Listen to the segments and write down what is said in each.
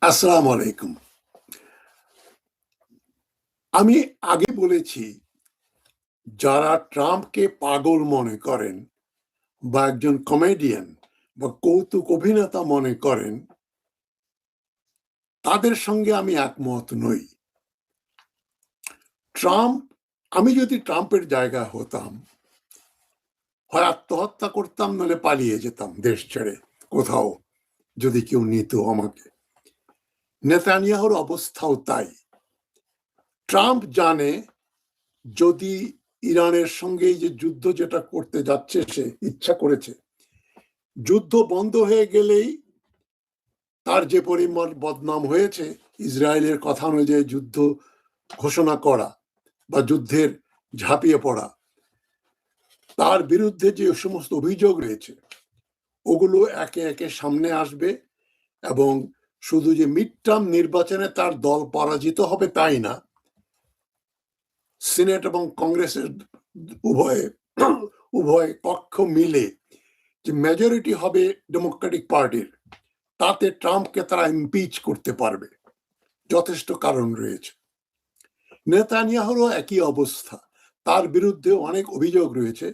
আসসালামু আলাইকুম। আমি আগে বলেছি, যারা ট্রাম্পকে পাগল মনে করেন বা একজন কমেডিয়ান বা কৌতুক অভিনেতা মনে করেন, তাদের সঙ্গে আমি একমত নই। ট্রাম্প, আমি যদি ট্রাম্পের জায়গায় হতাম, হয় আত্মহত্যা করতাম, নাহলে পালিয়ে যেতাম দেশ ছেড়ে কোথাও, যদি কেউ নিত আমাকে। নেতানিয়াহুর অবস্থাও তাই। ট্রাম্প জানে, যদি ইরানের সঙ্গে এই যে যুদ্ধ যেটা করতে যাচ্ছে, সে ইচ্ছা করেছে, যুদ্ধ বন্ধ হয়ে গেলেই তার যে পরিমাণ বদনাম হয়েছে, ইসরায়েলের কথা অনুযায়ী যুদ্ধ ঘোষণা করা বা যুদ্ধের ঝাঁপিয়ে পড়া, তার বিরুদ্ধে যে সমস্ত অভিযোগ রয়েছে, ওগুলো একে একে সামনে আসবে। এবং শুধু যে মিড টার্ম নির্বাচনে তার দল পরাজিত হবে তাই না, সিনেট এবং কংগ্রেসের উভয় উভয় পক্ষ মিলে যে মেজরিটি হবে ডেমোক্রেটিক পার্টির, তাতে ট্রাম্পকে তারা ইমপিচ করতে পারবে। যথেষ্ট কারণ রয়েছে। নেতানিয়াহুরও একই অবস্থা, তার বিরুদ্ধে অনেক অভিযোগ রয়েছে,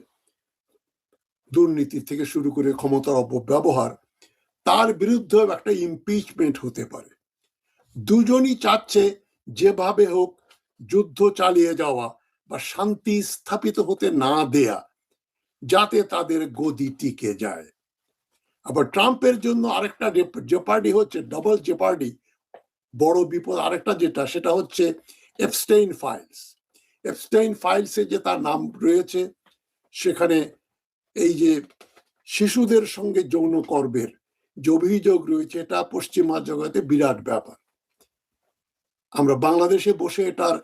দুর্নীতি থেকে শুরু করে ক্ষমতার অপব্যবহার। তার বিরুদ্ধে একটা ইমপিচমেন্ট হতে পারে। দুজনই চাচ্ছে যেভাবে হোক যুদ্ধ চালিয়ে যাওয়া বা শান্তি স্থাপিত হতে না দেয়া, যাতে তাদের গদি টিকে যায়। আবার ট্রাম্পের জন্য আরেকটা জেপার্ডি হচ্ছে, ডবল জেপার্ডি, বড় বিপদ আরেকটা যেটা, সেটা হচ্ছে এপস্টেইন ফাইলস। এপস্টেইন ফাইলসে যে তার নাম রয়েছে, সেখানে এই যে শিশুদের সঙ্গে যৌন কর্মের যে অভিযোগ রয়েছে, এটা পশ্চিমা জগতে বিরাট ব্যাপার। আমরা বাংলাদেশে বসে এটার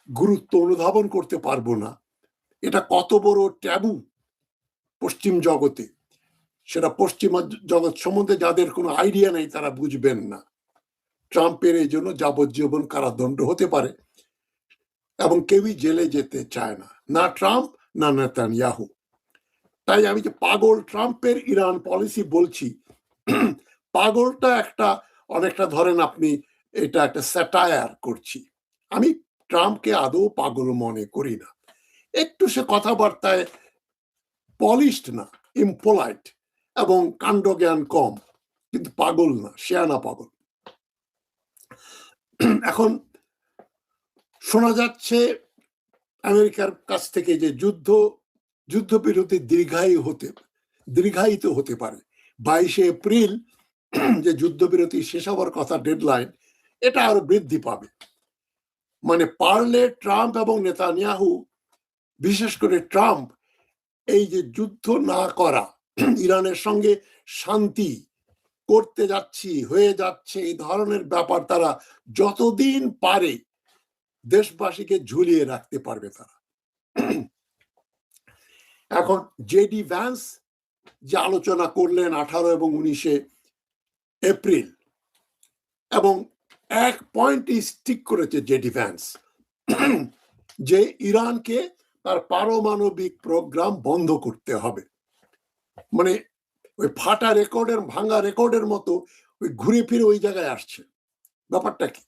গুরুত্ব অনুধাবন করতে পারবো না। এটা কত বড় ট্যাবু পশ্চিম জগতে, সেটা পশ্চিমা জগৎ সম্বন্ধে যাদের কোনো আইডিয়া নেই তারা বুঝবেন না। ট্রাম্পের এই জন্য যাবজ্জীবন কারাদণ্ড হতে পারে, এবং কেউই জেলে যেতে চায় না, না ট্রাম্প না নেতানিয়াহু। তাই আমি যে পাগল ট্রাম্পের ইরান পলিসি বলছি, পাগলটা একটা অনেকটা ধরেন আপনি এটা একটা স্যাটায়ার করছি। আমি ট্রাম্পকে আদৌ পাগল মনে করি না। একটু সে কথাবার্তায় পলিশড না, ইম্পোলাইট এবং কাণ্ডজ্ঞান কম, কিন্তু পাগল না, শেয়ানা পাগল। এখন শোনা যাচ্ছে আমেরিকার কাছ থেকে যে যুদ্ধবিরতি দীর্ঘায়িত হতে পারে। 22 এপ্রিল যে যুদ্ধবিরতি শেষ হওয়ার কথা ডেডলাইন, এটা আরো বৃদ্ধি পাবে। মানে পারলে ট্রাম্প এবং নেতানিয়াহু, বিশেষ করে ট্রাম্প, এই যে যুদ্ধ না করা, ইরানের সঙ্গে শান্তি করতে হয়ে যাচ্ছে, এই ধরনের ব্যাপার তারা যতদিন পারে দেশবাসীকে ঝুলিয়ে রাখতে পারবে তারা। এখন জেডি ভ্যান্স যে আলোচনা করলেন 18 এবং 19 এপ্রিল, এবং এক পয়েন্টই স্টিক করেছে জেডি ভ্যান্স, যে ইরানকে তার পারমাণবিক প্রোগ্রাম বন্ধ করতে হবে। মানে ওই ফাটা রেকর্ডের, ভাঙা রেকর্ডের মতো ওই ঘুরে ফিরে ওই জায়গায় আসছে। ব্যাপারটা কি?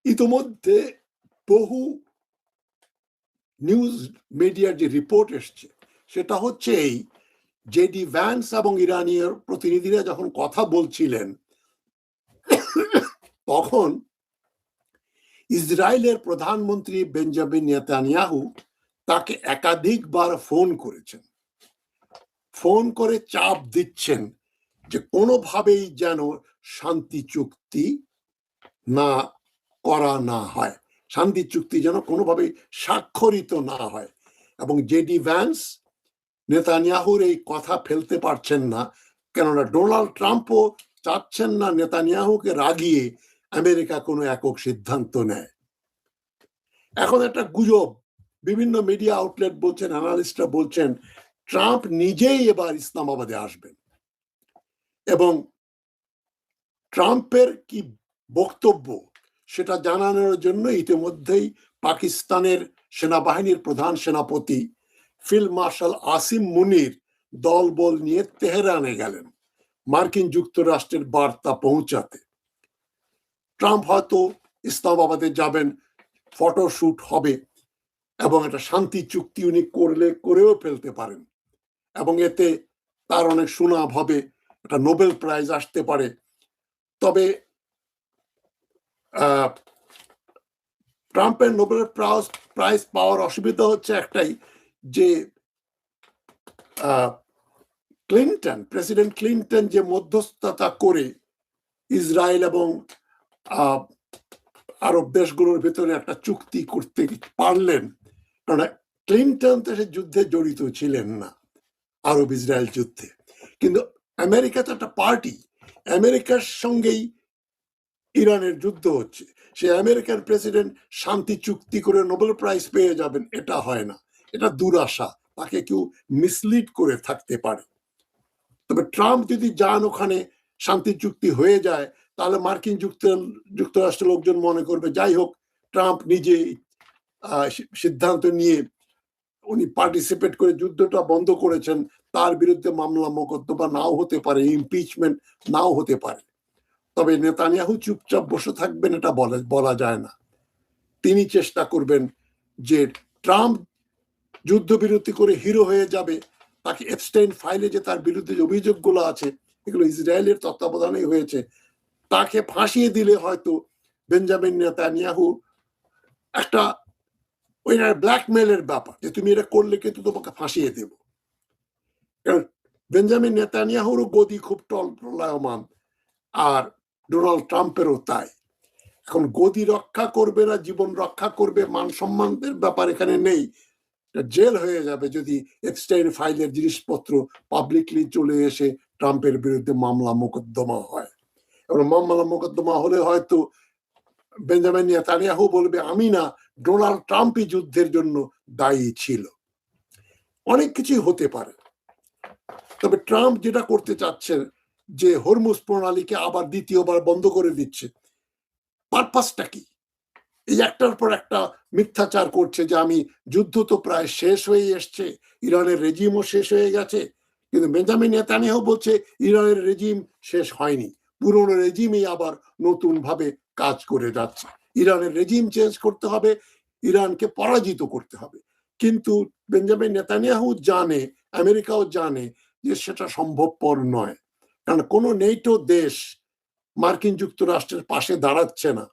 ইতোমধ্যে বহু নিউজ মিডিয়ার যে রিপোর্ট এসছে, সেটা হচ্ছে এই, জেডি ভ্যান্স এবং ইরানীয় প্রতিনিধিরা যখন কথা বলছিলেন, তখন ইসরায়েলের প্রধানমন্ত্রী বেঞ্জামিন নেতানিয়াহু তাকে একাধিকবার ফোন করেছেন, ফোন করে চাপ দিচ্ছেন যে কোনোভাবেই যেন শান্তি চুক্তি না করা না হয়, শান্তি চুক্তি যেন কোনোভাবেই স্বাক্ষরিত না হয়। এবং জেডি ভ্যান্স নেতানিয়াহুর এই কথা ফেলতে পারছেন না, কেননা ডোনাল্ড ট্রাম্পও চাচ্ছেন না নেতানিয়াহুকে রাগিয়ে আমেরিকা কোনো একক সিদ্ধান্ত নেয়। এখন একটা গুজব, বিভিন্ন মিডিয়া আউটলেট বলছেন, অ্যানালিস্টরা বলছেন, ট্রাম্প নিজেই এবার ইসলামাবাদে আসবেন, এবং ট্রাম্পের কি বক্তব্য সেটা জানানোর জন্য ইতিমধ্যেই পাকিস্তানের সেনাবাহিনীর প্রধান সেনাপতি ফিল্ড মার্শাল আসিম মুনির দলবল নিয়ে তেহরানে গেলেন মার্কিন যুক্তরাষ্ট্রের বার্তা পৌঁছাতে। ট্রাম্প হয়তো ইসলামাবাদে যাবেন, ফটোশুট হবে এবং একটা শান্তি চুক্তি উনি করেও ফেলতে পারেন এবং এতে তার অনেক সুনাম হবে, একটা নোবেল প্রাইজ আসতে পারে। তবে ট্রাম্পের নোবেল প্রাইজ পাওয়ার অসুবিধা হচ্ছে একটাই, যে প্রেসিডেন্ট ক্লিন্টন যে মধ্যস্থতা করে ইসরায়েল এবং আরব দেশগুলোর ভেতরে একটা চুক্তি করতে পারলেন, কারণ ক্লিন্টন তো সে যুদ্ধে জড়িত ছিলেন না, আরব ইসরায়েল যুদ্ধে। কিন্তু আমেরিকা তো একটা পার্টি, আমেরিকার সঙ্গেই ইরানের যুদ্ধ হচ্ছে। সে আমেরিকান প্রেসিডেন্ট শান্তি চুক্তি করে নোবেল প্রাইজ পেয়ে যাবেন, এটা হয় না, এটা দুরাশা, তাকে কেউ মিসলিড করে থাকতে পারে। তবে ট্রাম্প যদি যান ওখানে, শান্তি চুক্তি হয়ে যায়, তাহলে মার্কিন যুক্তরাষ্ট্রের লোকজন মনে করবে যাই হোক ট্রাম্প নিজে সিদ্ধান্ত নিয়ে উনি পার্টিসিপেট করে যুদ্ধটা বন্ধ করেছেন, তার বিরুদ্ধে মামলা মোকদ্দমা নাও হতে পারে, ইমপিচমেন্ট নাও হতে পারে। তবে নেতানিয়াহু চুপচাপ বসে থাকবেন এটা বলা যায় না। তিনি চেষ্টা করবেন যে ট্রাম্প যুদ্ধবিরতি করে হিরো হয়ে যাবে, তাকে এপস্টাইন ফাইলে যে তার বিরুদ্ধে অভিযোগগুলো আছে এগুলো ইসরায়েলের তত্ত্বাবধানেই হয়েছে, তাকে ফাঁসিয়ে দিলে হয়তো বেঞ্জামিন নেতানিয়াহু একটা ওই ব্ল্যাকমেলের ব্যাপার, যে তুমি এটা করলে কিন্তু তোমাকে ফাঁসিয়ে দেব। কারণ বেঞ্জামিন নেতানিয়াহুরও গদি খুব টলমল, আর ডোনাল্ড ট্রাম্পেরও তাই। এখন গদি রক্ষা করবে না জীবন রক্ষা করবে, মান সম্মানের ব্যাপার এখানে নেই, জেল হয়ে যাবে যদি এপস্টাইন ফাইলের জিনিসপত্র পাবলিকলি চলে এসে ট্রাম্পের বিরুদ্ধে মামলা মোকদ্দমা হয়। এবং মামলা মোকদ্দমা হলে হয়তো বেঞ্জামিন নেতানিয়াহু বলবে আমি না, ডোনাল্ড ট্রাম্পই যুদ্ধের জন্য দায়ী ছিল। অনেক কিছুই হতে পারে। তবে ট্রাম্প যেটা করতে চাচ্ছেন, যে হরমুজ প্রণালীকে আবার দ্বিতীয়বার বন্ধ করে দিচ্ছে, পারপাসটা কি? এই একটার পর একটা মিথ্যাচার করছে যে আমি যুদ্ধ তো প্রায় শেষ হয়ে এসছে, ইরানের রেজিমও শেষ হয়ে গেছে। কিন্তু বেঞ্জামিন নেতানিয়াহু বলছে ইরানের রেজিম শেষ হয়নি, পুরনো রেজিমই আবার নতুন ভাবে কাজ করে যাচ্ছে। ইরানের রেজিম চেঞ্জ করতে হবে, ইরানকে পরাজিত করতে হবে। কিন্তু বেঞ্জামিন নেতানিয়াহু জানে, আমেরিকাও জানে যে সেটা সম্ভবপর নয়, কারণ কোনো নেটো দেশ মার্কিন যুক্তরাষ্ট্রের পাশে দাঁড়াচ্ছে না,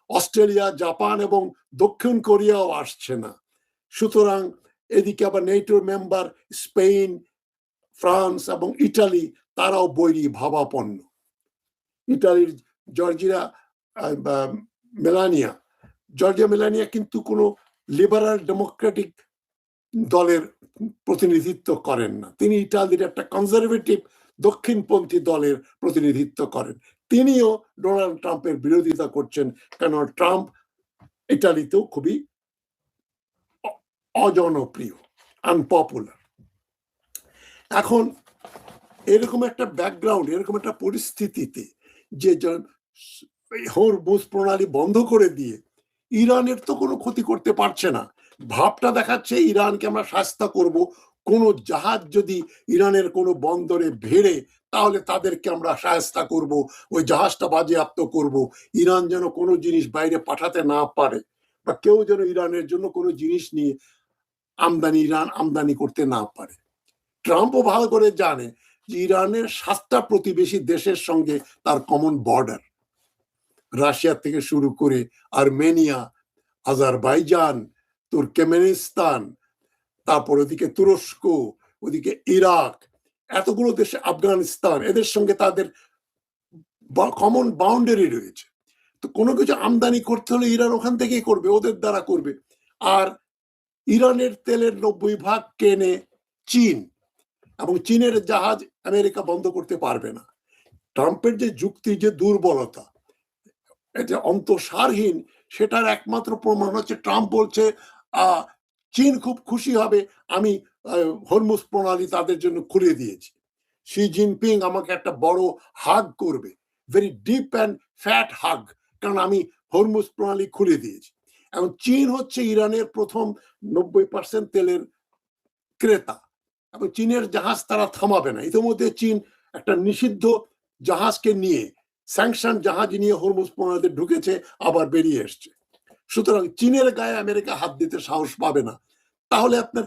অস্ট্রেলিয়া, জাপান এবং দক্ষিণ কোরিয়াও আসছে না। সুতরাং এদিকে আবার নেটোর মেম্বার স্পেন, ফ্রান্স এবং ইটালি, তারাও বৈরী ভাবাপন্ন। ইটালির জর্জিয়া মেলানিয়া কিন্তু কোনো লিবারাল ডেমোক্রেটিক দলের প্রতিনিধিত্ব করেন না, তিনি ইটালির একটা কনজারভেটিভ দক্ষিণপন্থী দলের প্রতিনিধিত্ব করেন। তিনিও ডোনাল্ড ট্রাম্পের বিরোধিতা করছেন, কেন ট্রাম্প ইটালিতেও খুবই অজনপ্রিয়, আনপপুলার। এখন এরকম একটা ব্যাকগ্রাউন্ড, এরকম একটা পরিস্থিতিতে যে হরমুজ প্রণালী বন্ধ করে দিয়ে ইরানের তো কোনো ক্ষতি করতে পারছে না, ভাবটা দেখাচ্ছে ইরানকে আমরা শাস্তা করব, কোন জাহাজ যদি ইরানের কোনো বন্দরে ভেড়ে তাহলে তাদেরকে আমরা শায়েস্তা করব, ওই জাহাজটা বাজেয়াপ্ত করব, ইরান যেন কোনো জিনিস বাইরে পাঠাতে না পারে, বা কেউ যেন ইরানের জন্য কোনো জিনিস নিয়ে ইরান আমদানি করতে না পারে। ট্রাম্পও ভালো করে জানে যে ইরানের 7টা প্রতিবেশী দেশের সঙ্গে তার কমন বর্ডার, রাশিয়া থেকে শুরু করে আর্মেনিয়া, আজারবাইজান, তুর্কমেনিস্তান, তারপর ওদিকে তুরস্ক, ওদিকে ইরাক, এতগুলো দেশে, আফগানিস্তান, এদের সঙ্গে তাদের কমন বাউন্ডারি রয়েছে। তো কোনো কিছু আমদানি করতে হলে ইরান ওখান থেকেই করবে, ওদের দ্বারা করবে। আর ইরানের তেলের 90% কেনে চীন, এবং চীনের জাহাজ আমেরিকা বন্ধ করতে পারবে না। ট্রাম্পের যে যুক্তি, যে দুর্বলতা, এটা অন্তঃসারহীন, সেটার একমাত্র প্রমাণ হচ্ছে ট্রাম্প বলছে চীন খুব খুশি হবে আমি হরমুজ প্রণালী তাদের জন্য খুলে দিয়েছি, শি জিনপিং আমাকে একটা বড় হাগ করবে, ভেরি ডিপ অ্যান্ড ফ্যাট হাগ, কারণ আমি হরমুজ প্রণালী খুলে দিয়েছি। এবং চীন হচ্ছে ইরানের প্রথম 90% তেলের ক্রেতা, এবং চীনের জাহাজ তারা থামাবে না। ইতিমধ্যে চীন একটা নিষিদ্ধ জাহাজকে নিয়ে স্যাংশন জাহাজ নিয়ে হরমুজ প্রণালীতে ঢুকেছে, আবার বেরিয়ে এসছে। সুতরাং চীনের গায়ে আমেরিকা হাত দিতে সাহস পাবে না। তাহলে আপনার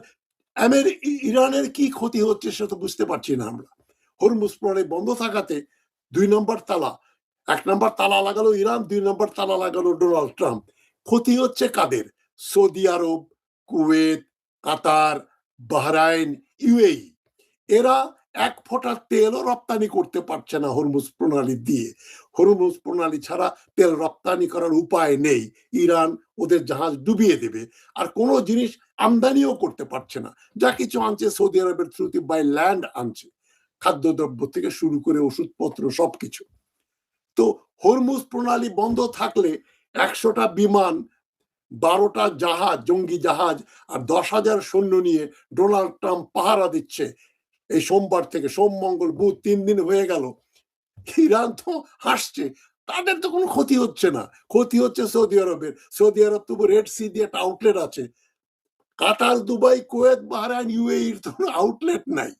ইরানের কি ক্ষতি হচ্ছে সেটা তো বুঝতে পারছি না আমরা। হরমুজ প্রণালী বন্ধ থাকাতে 2 নম্বর তালা, 1 নম্বর তালা লাগালো ইরান, 2 নম্বর তালা লাগালো ডোনাল্ড ট্রাম্প। ক্ষতি হচ্ছে কাদের? সৌদি আরব, কুয়েত, কাতার, বাহরাইন, ইউএই। এরা এক ফোঁটা তেলও রপ্তানি করতে পারছে না হরমুজ প্রণালী দিয়ে। হরমুজ প্রণালী ছাড়া তেল রপ্তানি করার উপায় নেই। ইরান ওদের জাহাজ ডুবিয়ে দেবে, আর কোনো জিনিস আমদানিও করতে পারছে না। যা কিছু আনছে সৌদি আরবের থ্রুতে বাই ল্যান্ড আনছে, খাদ্যদ্রব্য থেকে শুরু করে ওষুধপত্র সবকিছু। তো হরমুজ প্রণালী বন্ধ থাকলে 100টা বিমান, 12টা জাহাজ, জঙ্গি জাহাজ আর 10,000 সৈন্য নিয়ে ডোনাল্ড ট্রাম্প পাহারা দিচ্ছে। এই সোমবার থেকে, সোম মঙ্গল বুধ 3 দিন হয়ে গেল। ইরান তো হাসছে, তাদের তো কোনো ক্ষতি হচ্ছে না। ক্ষতি হচ্ছে সৌদি আরবের। সৌদি আরব তবু রেড সি দিয়ে একটা আউটলেট আছে। কাতার, দুবাই, কুয়েত, বাহরাইন, ইউএইর তো আউটলেট নাই।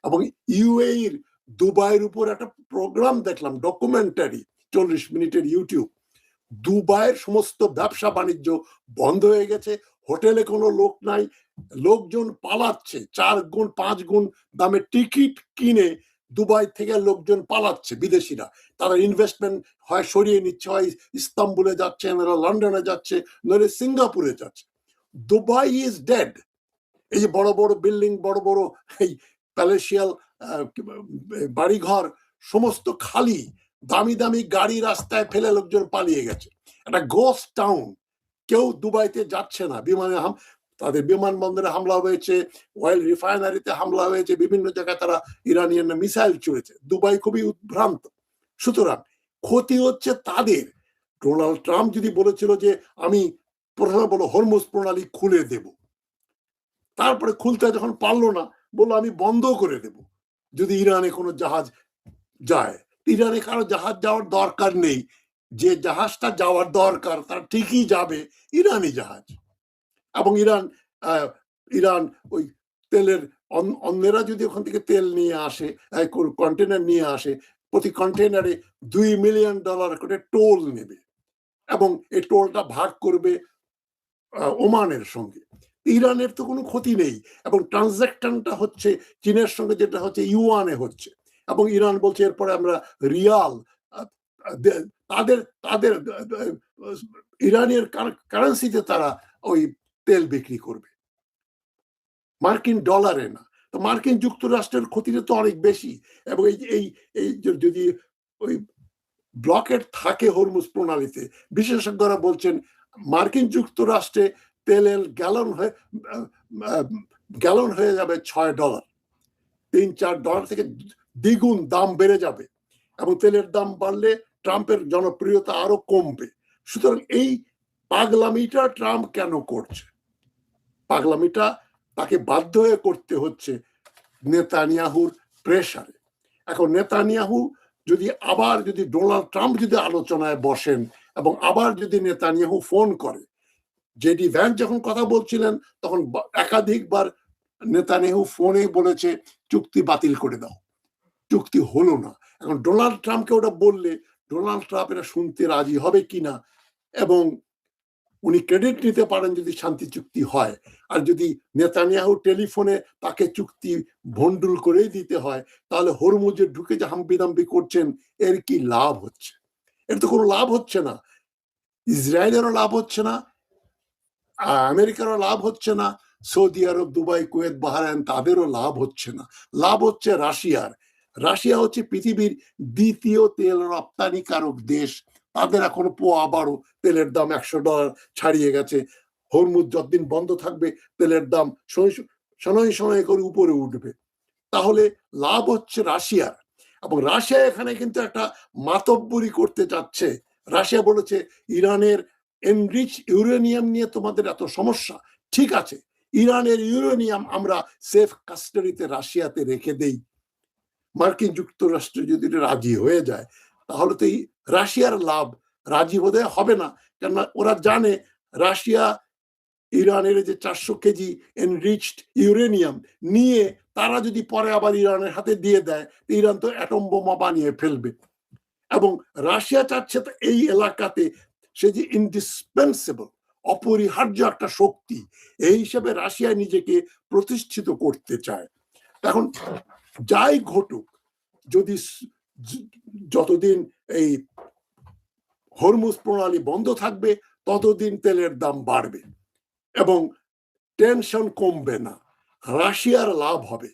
এবং ইউএইর দুবাইয়ের উপর একটা প্রোগ্রাম দেখলাম, ডকুমেন্টারি, 40 মিনিটের ইউটিউব। দুবাইয়ের সমস্ত ব্যবসা বাণিজ্য বন্ধ হয়ে গেছে, হোটেলে কোনো লোক নাই, লোকজন পালাচ্ছে। 4 গুণ 5 গুণ দামে টিকিট কিনে দুবাই থেকে লোকজন পালাচ্ছে, বিদেশিরা। তারা ইনভেস্টমেন্ট হয় সরিয়ে নিচ্ছে, হয় ইস্তাম্বুলে যাচ্ছে, লন্ডনে যাচ্ছে, নইলে সিঙ্গাপুরে যাচ্ছে। Dubai is dead. এই যে বড় বড় বিল্ডিং, বড় বড় এই প্যালেশিয়াল বাড়িঘর সমস্ত খালি, দামি দামি গাড়ি রাস্তায় ফেলে লোকজন পালিয়ে গেছে। একটা গোস্ট টাউন। কেউ দুবাইতে যাচ্ছে না। বিমানে তাদের বিমানবন্দরে হামলা হয়েছে, অয়েল রিফাইনারিতে হামলা হয়েছে, বিভিন্ন জায়গায় তারা ইরানিয়ান মিসাইল ছুড়েছে। দুবাই খুবই উদ্ভ্রান্ত। সুতরাং ক্ষতি হচ্ছে তাদের। ডোনাল্ড ট্রাম্প যদি বলেছিল যে আমি প্রথমে বলো হরমুজ প্রণালী খুলে দেব, তারপরে খুলতে যখন পারলো না, বললো আমি বন্ধ করে দেব যদি ইরানে কোনো জাহাজ যায়। ইরানে কারো জাহাজ যাওয়ার দরকার নেই। যে জাহাজটা যাওয়ার দরকার তার ঠিকই যাবে, ইরানি জাহাজ। এবং ইরান ওই তেলের, অন্যেরা যদি ওখান থেকে তেল নিয়ে আসে, কন্টেনার নিয়ে আসে, প্রতি কন্টেনারে $2 মিলিয়ন করে টোল নেবে, এবং এই টোলটা ভাগ করবে ওমানের সঙ্গে। ইরানের তো কোনো ক্ষতি নেই, এবং ট্রানজাকশনটা হচ্ছে চীনের সঙ্গে, যেটা হচ্ছে ইউয়ানে হচ্ছে। এবং ইরান বলছে এরপরে আমরা রিয়াল, তাদের তাদের ইরানের কারেন্সিতে তারা ওই তেল বিক্রি করবে, মার্কিন ডলারে না। তো মার্কিন যুক্তরাষ্ট্রের ক্ষতিটা তো অনেক বেশি। এবং এই যদি ওই ব্লকেট থাকে হরমুজ প্রণালীতে, বিশেষজ্ঞরা বলছেন মার্কিন যুক্তরাষ্ট্রে তেলের গ্যালন হয়ে যাবে $6, $3-4 থেকে দ্বিগুণ দাম বেড়ে যাবে। এবং তেলের দাম বাড়লে ট্রাম্পের জনপ্রিয়তা আরো কমবে। সুতরাং এই পাগলামিটা ট্রাম্প কেন করছে? পাগলামিটা তাকে বাধ্য হয়ে করতে হচ্ছে নেতানিয়াহুর প্রেসারে। এখন নেতানিয়াহু যদি ডোনাল্ড ট্রাম্প যদি আলোচনায় বসেন, এবং আবার যদি নেতানিয়াহু ফোন করে, জেডি ভ্যান্স যখন কথা বলছিলেন তখন একাধিকবার নেতানিয়াহু ফোনে বলেছে চুক্তি বাতিল করে দাও, চুক্তি হলো না। এখন ডোনাল্ড ট্রাম্পকে ওটা বললে ডোনাল্ড ট্রাম্প এটা শুনতে রাজি হবে কিনা, এবং উনি ক্রেডিট নিতে পারেন যদি শান্তি চুক্তি হয়। আর যদি নেতানিয়াহু টেলিফোনে তাকে চুক্তি ভন্ডুল করেই দিতে হয়, তাহলে হরমুজে ঢুকে যে হাম্বিদাম্বি করছেন, এর কি লাভ হচ্ছে? এর তো কোনো লাভ হচ্ছে না। ইসরায়েলেরও লাভ হচ্ছে না, আমেরিকারও লাভ হচ্ছে না, সৌদি আরব, দুবাই, কুয়েত, বাহরাইন তাদেরও লাভ হচ্ছে না। লাভ হচ্ছে রাশিয়ার। রাশিয়া হচ্ছে পৃথিবীর দ্বিতীয় তেল রপ্তানিকারক দেশ। তাদের এখন আবারও তেলের দাম $100 ছাড়িয়ে গেছে। হরমুজ যতদিন বন্ধ থাকবে তেলের দাম শনয় করে উপরে উঠবে। তাহলে লাভ হচ্ছে রাশিয়ার। এবং রাশিয়া এখানে কিন্তু একটা মাতব্বরি করতে যাচ্ছে। রাশিয়া বলেছে ইরানের এনরিচ ইউরেনিয়াম নিয়ে তোমাদের এত সমস্যা, ঠিক আছে, ইরানের ইউরেনিয়াম আমরা সেফ কাস্টাডিতে রাশিয়াতে রেখে দেই। মার্কিন যুক্তরাষ্ট্র যদি রাজি হয়ে যায় তাহলে তো রাশিয়ার লাভ। রাজি বোধহয় হবে না, কেননা ওরা জানে রাশিয়া ইরানের যে 400 কেজি এনরিচড ইউরেনিয়াম নিয়ে তারা যদি পরে আবার ইরানের হাতে দিয়ে দেয়, ইরান তো অ্যাটম বোমা বানিয়ে ফেলবে। এবং রাশিয়া চাচ্ছে এই এলাকাতে সে যে ইন্ডিসপেন্সেবল, অপরিহার্য একটা শক্তি, এই হিসেবে রাশিয়া নিজেকে প্রতিষ্ঠিত করতে চায়। এখন যাই ঘটুক, যদি যতদিন এই হরমুজ প্রণালী বন্ধ থাকবে ততদিন তেলের দাম বাড়বে এবং টেনশন কমবে না। রাশিয়ার লাভ হবে,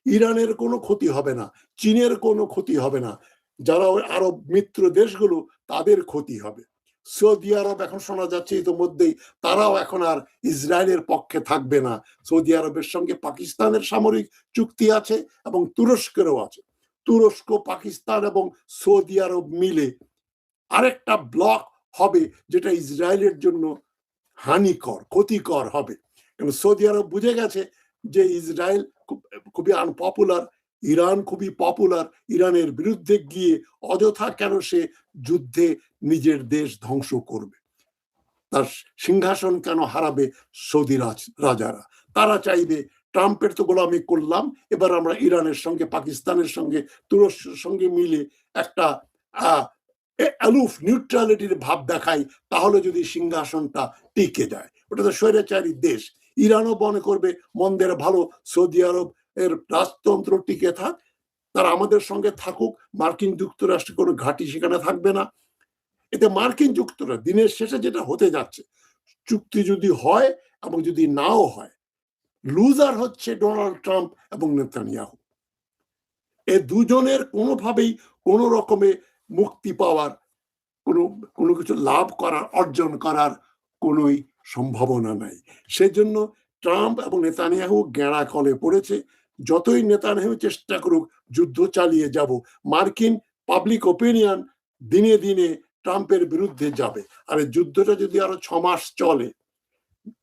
ইরানের কোনো ক্ষতি হবে না, চীনের কোনো ক্ষতি হবে না, যারা আরব মিত্র দেশগুলো তাদের ক্ষতি হবে। সৌদি আরব এখন শোনা যাচ্ছে ইতিমধ্যেই তারাও এখন আর ইসরায়েলের পক্ষে থাকবে না। সৌদি আরবের সঙ্গে পাকিস্তানের সামরিক চুক্তি আছে এবং তুরস্কেরও আছে। তুরস্ক, পাকিস্তান এবং সৌদি আরব মিলে আরেকটা ব্লক হবে যেটা ইসরায়েলের জন্য হানিকর, ক্ষতিকর হবে। কারণ সৌদি আরব বুঝে গেছে যে ইসরায়েল খুবই আনপপুলার, ইরান খুবই পপুলার, ইরানের বিরুদ্ধে গিয়ে অযথা কেন সে যুদ্ধে নিজের দেশ ধ্বংস করবে, তার সিংহাসন কেন হারাবে সৌদি রাজারা। তারা চাইবে ট্রাম্পের তো গোলামি করলাম, এবার আমরা ইরানের সঙ্গে, পাকিস্তানের সঙ্গে, তুরস্কের সঙ্গে মিলে একটা অ্যালুফ নিউট্রালিটির ভাব দেখাই, তাহলে যদি সিংহাসনটা টিকে যায়। ওটা তো স্বৈরাচারী দেশ। ইরানও মনে করবে মন্দের ভালো সৌদি আরব এর রাজতন্ত্র টিকে থাক, তারা আমাদের সঙ্গে থাকুক, মার্কিন যুক্তরাষ্ট্রের কোনো ঘাঁটি সেখানে থাকবে না। এতে মার্কিন যুক্তরাষ্ট্র দিনের শেষে যেটা হতে যাচ্ছে, চুক্তি যদি হয় এবং যদি নাও হয়, লুজার হচ্ছে ডোনাল্ড ট্রাম্প এবং নেতানিয়াহু। এ দুজনের কোনোভাবেই কোনো রকমে মুক্তি পাওয়ার, কোনো কিছু লাভ করার, অর্জন করার কোনোই সম্ভাবনা নাই। সেজন্য ট্রাম্প এবং নেতানিয়াহু গেঁড়া কলে পড়েছে। যতই নেতানিয়াহু চেষ্টা করুক যুদ্ধ চালিয়ে যাব, মার্কিন পাবলিক ওপিনিয়ন দিনে দিনে ট্রাম্পের বিরুদ্ধে যাবে। আর এই যুদ্ধটা যদি আরো 6 মাস চলে,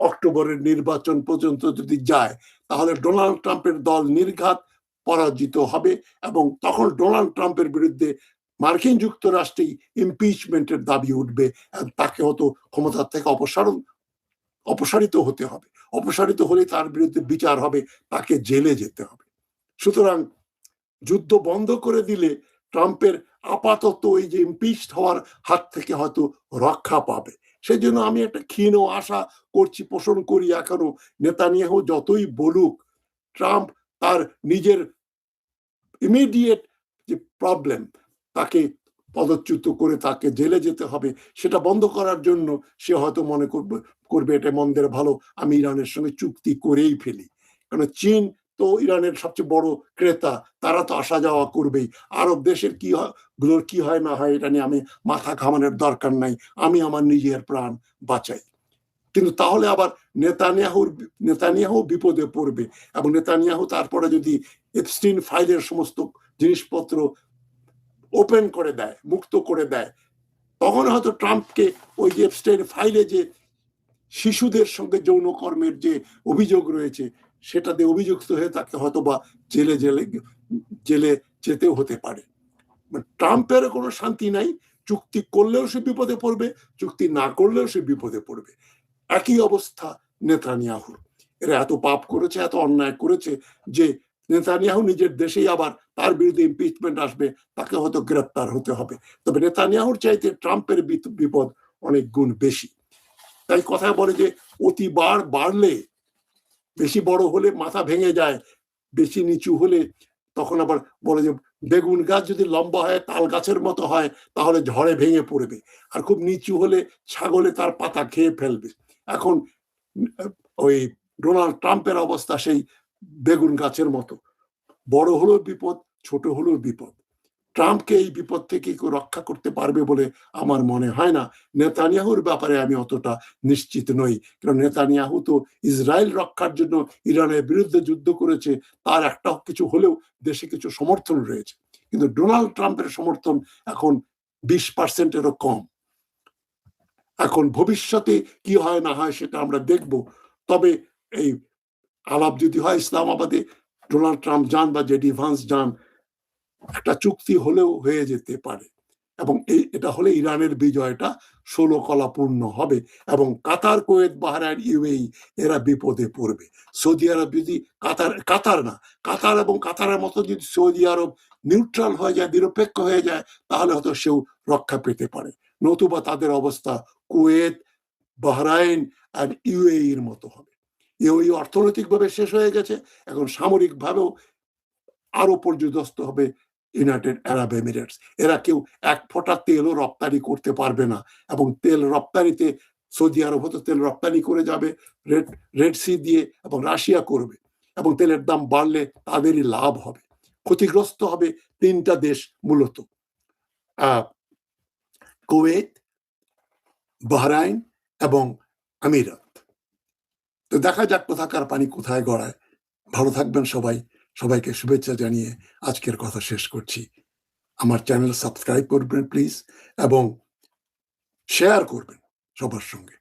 অক্টোবরের নির্বাচন পর্যন্ত যদি যায়, তাহলে ডোনাল্ড ট্রাম্পের দল নির্ঘাত পরাজিত হবে এবং তখন ডোনাল্ড ট্রাম্পের বিরুদ্ধে মার্কিন যুক্তরাষ্ট্রেই ইমপিচমেন্টের দাবি উঠবে। তাকে হয়তো ক্ষমতা থেকে অপসারিত হতে হবে। অপসারিত হলে তার বিরুদ্ধে বিচার হবে, তাকে জেলে যেতে হবে। সুতরাং যুদ্ধ বন্ধ করে দিলে ট্রাম্পের আপাতত এই যে ইমপিচড হওয়ার হাত থেকে হয়তো রক্ষা পাবে। সেই জন্য আমি একটা ক্ষীণ আশা করছি, পোষণ করি এখনো, নেতানিয়াহু যতই বলুক, ট্রাম্প তার নিজের ইমিডিয়েট যে প্রবলেম, তাকে পদচ্যুত করে তাকে জেলে যেতে হবে, সেটা বন্ধ করার জন্য সে হয়তো মনে করবে এটা মন্দের ভালো, আমি ইরানের সঙ্গে চুক্তি করেই ফেলি। কারণ চীন তো ইরানের সবচেয়ে বড় ক্রেতা, তারা তো আসা যাওয়া করবেই। আরব দেশের গুলোর কি হয় না হয় এটা নিয়ে আমি মাথা ঘামানোর দরকার নাই, আমি আমার নিজের প্রাণ বাঁচাই। কিন্তু তাহলে আবার নেতানিয়াহু বিপদে পড়বে এবং নেতানিয়াহু তারপরে যদি এপস্টিন ফাইলের সমস্ত জিনিসপত্র ওপেন করে দেয়, মুক্ত করে দেয়, তখন হয়তো ট্রাম্পকে ওই যে এপস্টিন ফাইলে যে শিশুদের সঙ্গে যৌনকর্মের যে অভিযোগ রয়েছে সেটাতে অভিযুক্ত হয়ে তাকে হয়তো বা জেলে যেতেও হতে পারে। ট্রাম্পের কোনো শান্তি নাই, চুক্তি করলেও সে বিপদে পড়বে, চুক্তি না করলেও সে বিপদে পড়বে। একই অবস্থা নেতানিয়াহুর। এরা এত পাপ করেছে, এত অন্যায় করেছে যে নেতানিয়াহু নিজের দেশেই আবার তার বিরুদ্ধে ইমপিচমেন্ট আসবে, তাকে হয়তো গ্রেপ্তার হতে হবে। তবে নেতানিয়াহুর চাইতে ট্রাম্পের বিপদ অনেক গুণ বেশি। তাই কথা বলে যে অতি বাড়লে, বেশি বড় হলে মাথা ভেঙে যায়, বেশি নিচু হলে তখন আবার বলে যে বেগুন গাছ যদি লম্বা হয়, তাল গাছের মতো হয়, তাহলে ঝড়ে ভেঙে পড়বে, আর খুব নিচু হলে ছাগলে তার পাতা খেয়ে ফেলবে। এখন ওই ডোনাল্ড ট্রাম্পের অবস্থা সেই বেগুন গাছের মতো, বড় হলেও বিপদ, ছোট হলেও বিপদ। ট্রাম্পকে এই বিপদ থেকে কেউ রক্ষা করতে পারবে বলে আমার মনে হয় না। নেতানিয়াহুর ব্যাপারে আমি অতটা নিশ্চিত নই, কারণ নেতানিয়াহু তো ইসরায়েল রক্ষার জন্য ইরানের বিরুদ্ধে যুদ্ধ করেছে, তার একটা কিছু হলেও দেশে কিছু সমর্থন রয়েছে। কিন্তু ডোনাল্ড ট্রাম্পের সমর্থন এখন 20%-এরও কম। এখন ভবিষ্যতে কি হয় না হয় সেটা আমরা দেখব। তবে এই আলাপ যদি হয় ইসলামাবাদে ডোনাল্ড ট্রাম্প যান বা জেডি ভান্স যান, একটা চুক্তি হলেও হয়ে যেতে পারে এবং এটা হলে ইরানের বিজয়টা 16 কলাপূর্ণ হবে এবং কাতার, কুয়েত, বাহরাইন, ইউএই এরা বিপদে পড়বে। সৌদি আরব যদি কাতার এবং কাতারের মতো যদি সৌদি আরব নিউট্রাল হয়ে যায়, নিরপেক্ষ হয়ে যায়, তাহলে হয়তো সেও রক্ষা পেতে পারে। নতুবা তাদের অবস্থা কুয়েত, বাহরাইন আর ইউএইর মতো হবে। ইউএই অর্থনৈতিকভাবে শেষ হয়ে গেছে, এখন সামরিকভাবেও আরো পর্যদস্ত হবে ইউনাইটেড আরব এমিরেটস। এরা কেউ এক ফোঁটা তেলও রপ্তানি করতে পারবে না, এবং তেল রপ্তানিতে সৌদি আরব হয়তো তেল রপ্তানি করে যাবে রেড সি দিয়ে, এবং রাশিয়া করবে, এবং তেলের দাম বাড়লে তাদেরই লাভ হবে। ক্ষতিগ্রস্ত হবে তিনটা দেশ মূলত, কুয়েত, বাহরাইন এবং আমিরাত। তো দেখা যাক কোথাকার পানি কোথায় গড়ায়। ভালো থাকবেন সবাই। সবাইকে শুভেচ্ছা জানিয়ে আজকের কথা শেষ করছি। আমার চ্যানেল সাবস্ক্রাইব করবেন প্লিজ, এবং শেয়ার করবেন সবার সঙ্গে।